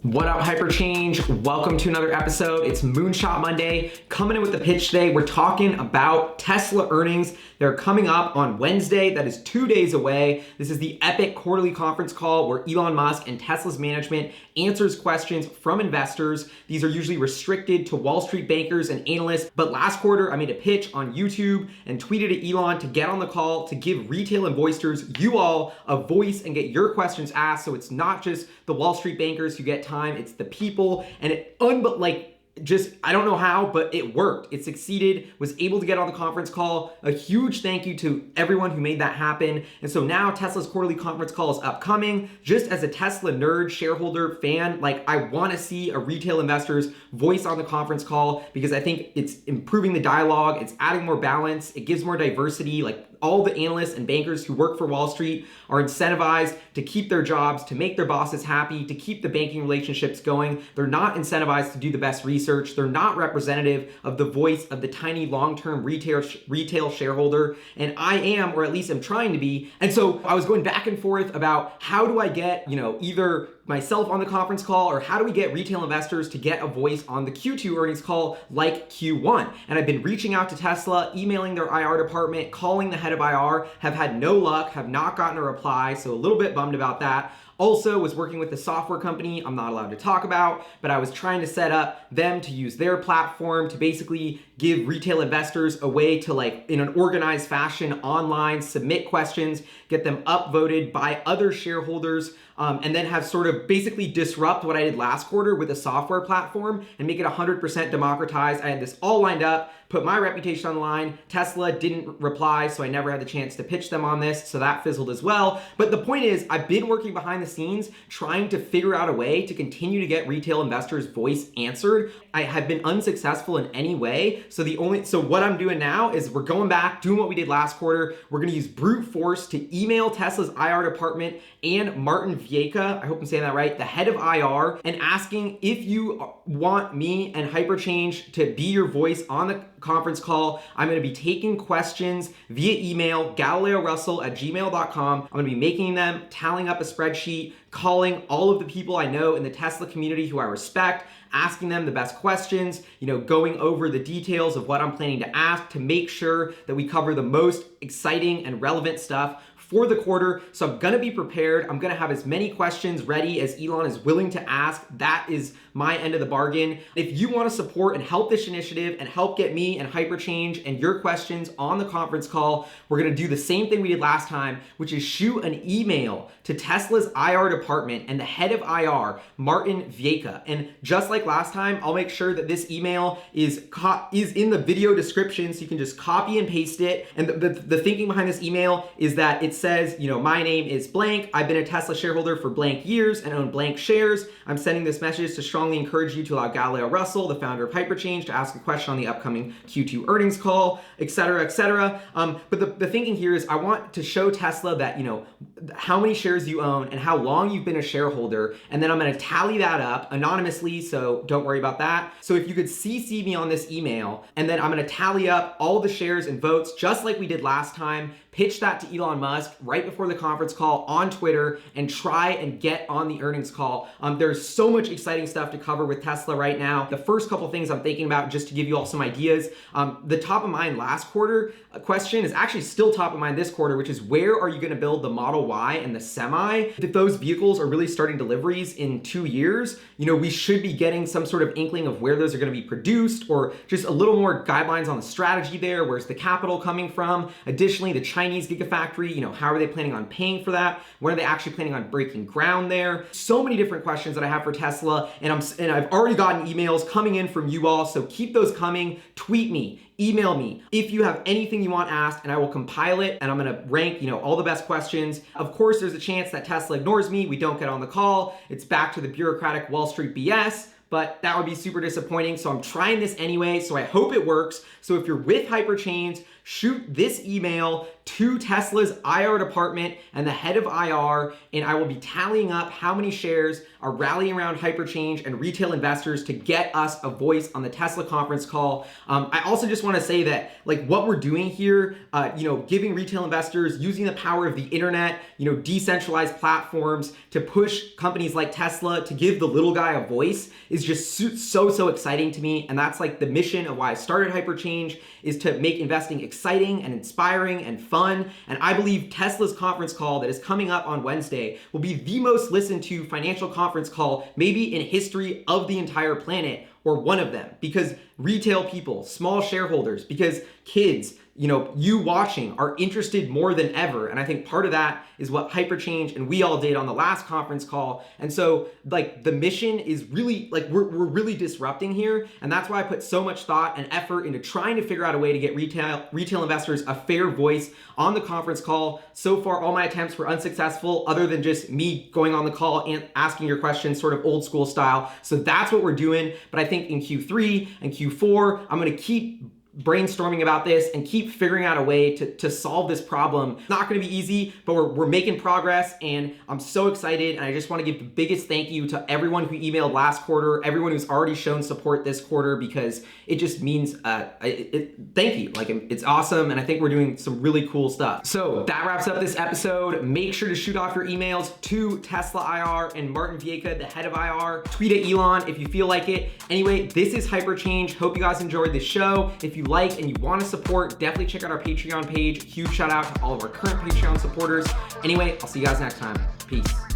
What up, HyperChange? Welcome to another episode. It's Moonshot Monday. Coming in with the pitch today, we're talking about Tesla earnings. They're coming up on Wednesday. That is 2 days away. This is the epic quarterly conference call where Elon Musk and Tesla's management answers questions from investors. These are usually restricted to Wall Street bankers and analysts. But last quarter, I made a pitch on YouTube and tweeted at Elon to get on the call to give retail investors, you all, a voice and get your questions asked. So it's not just the Wall Street bankers who get time, it's the people. And I don't know how, but it worked. It succeeded, was able to get on the conference call. A huge thank you to everyone who made that happen. And so now Tesla's quarterly conference call is upcoming. Just as a Tesla nerd, shareholder, fan, I want to see a retail investor's voice on the conference call because I think it's improving the dialogue, it's adding more balance, it gives more diversity. All the analysts and bankers who work for Wall Street are incentivized to keep their jobs, to make their bosses happy, to keep the banking relationships going. They're not incentivized to do the best research. They're not representative of the voice of the tiny long-term retail shareholder. And I am, or at least I'm trying to be. And so I was going back and forth about how do I get, either myself on the conference call or how do we get retail investors to get a voice on the Q2 earnings call like Q1. And I've been reaching out to Tesla, emailing their IR department, calling the head of IR, have had no luck, have not gotten a reply, so a little bit bummed about that. Also was working with a software company I'm not allowed to talk about, but I was trying to set up them to use their platform to basically give retail investors a way to, in an organized fashion online, submit questions, get them upvoted by other shareholders, and then have sort of basically disrupt what I did last quarter with a software platform and make it 100% democratized. I had this all lined up, put my reputation on the line. Tesla didn't reply, so I never had the chance to pitch them on this, so that fizzled as well. But the point is, I've been working behind the scenes trying to figure out a way to continue to get retail investors' voice answered. I have been unsuccessful in any way. So what I'm doing now is we're going back, doing what we did last quarter. We're gonna use brute force to email Tesla's IR department and Martin Viecha, I hope I'm saying that right, the head of IR, and asking if you want me and HyperChange to be your voice on the conference call. I'm gonna be taking questions via email, galileorussell@gmail.com. I'm gonna be making them, tallying up a spreadsheet, calling all of the people I know in the Tesla community who I respect, asking them the best questions, going over the details of what I'm planning to ask to make sure that we cover the most exciting and relevant stuff for the quarter. So I'm gonna be prepared. I'm gonna have as many questions ready as Elon is willing to ask. That is my end of the bargain. If you wanna support and help this initiative and help get me and HyperChange and your questions on the conference call, we're gonna do the same thing we did last time, which is shoot an email to Tesla's IR department and the head of IR, Martin Viecha. And just like last time, I'll make sure that this email is in the video description so you can just copy and paste it. And the thinking behind this email is that it says, my name is blank. I've been a Tesla shareholder for blank years and own blank shares. I'm sending this message to strongly encourage you to allow Galileo Russell, the founder of HyperChange, to ask a question on the upcoming Q2 earnings call, et cetera, et cetera. But the thinking here is I want to show Tesla that, how many shares you own and how long you've been a shareholder. And then I'm going to tally that up anonymously. So don't worry about that. So if you could CC me on this email, and then I'm going to tally up all the shares and votes, just like we did last time, pitch that to Elon Musk right before the conference call on Twitter, and try and get on the earnings call. There's so much exciting stuff to cover with Tesla right now. The first couple things I'm thinking about, just to give you all some ideas, the top of mind last quarter question is actually still top of mind this quarter, which is where are you going to build the Model Y and the Semi? If those vehicles are really starting deliveries in 2 years, we should be getting some sort of inkling of where those are going to be produced, or just a little more guidelines on the strategy there. Where's the capital coming from? Additionally, the Chinese Gigafactory, how are they planning on paying for that? When are they actually planning on breaking ground there? So many different questions that I have for Tesla, and I've already gotten emails coming in from you all, so keep those coming. Tweet me, email me if you have anything you want asked, and I will compile it, and I'm gonna rank, all the best questions. Of course, there's a chance that Tesla ignores me, we don't get on the call, it's back to the bureaucratic Wall Street BS, but that would be super disappointing. So I'm trying this anyway, so I hope it works. So if you're with HyperChange, shoot this email to Tesla's IR department and the head of IR, and I will be tallying up how many shares are rallying around HyperChange and retail investors to get us a voice on the Tesla conference call. I also just want to say that like what we're doing here, giving retail investors, using the power of the internet, decentralized platforms to push companies like Tesla to give the little guy a voice is just so exciting to me. And that's like the mission of why I started HyperChange, is to make investing exciting and inspiring and fun. And I believe Tesla's conference call that is coming up on Wednesday will be the most listened to financial conference call maybe in history of the entire planet, or one of them, because retail people, small shareholders, because kids, you watching are interested more than ever. And I think part of that is what HyperChange and we all did on the last conference call. And so like the mission is really like, we're really disrupting here. And that's why I put so much thought and effort into trying to figure out a way to get retail investors a fair voice on the conference call. So far, all my attempts were unsuccessful, other than just me going on the call and asking your questions sort of old school style. So that's what we're doing. But I think in Q3 and Q4, I'm going to keep brainstorming about this and keep figuring out a way to solve this problem. It's not going to be easy, but we're making progress, and I'm so excited. And I just want to give the biggest thank you to everyone who emailed last quarter, everyone who's already shown support this quarter, because it just means thank you. Like, it's awesome, and I think we're doing some really cool stuff. So that wraps up this episode. Make sure to shoot off your emails to Tesla IR and Martin Vieca, the head of IR. Tweet at Elon if you feel like it. Anyway, this is HyperChange. Hope you guys enjoyed this show. If you like and you want to support, definitely check out our Patreon page. Huge shout out to all of our current Patreon supporters. Anyway, I'll see you guys next time. Peace.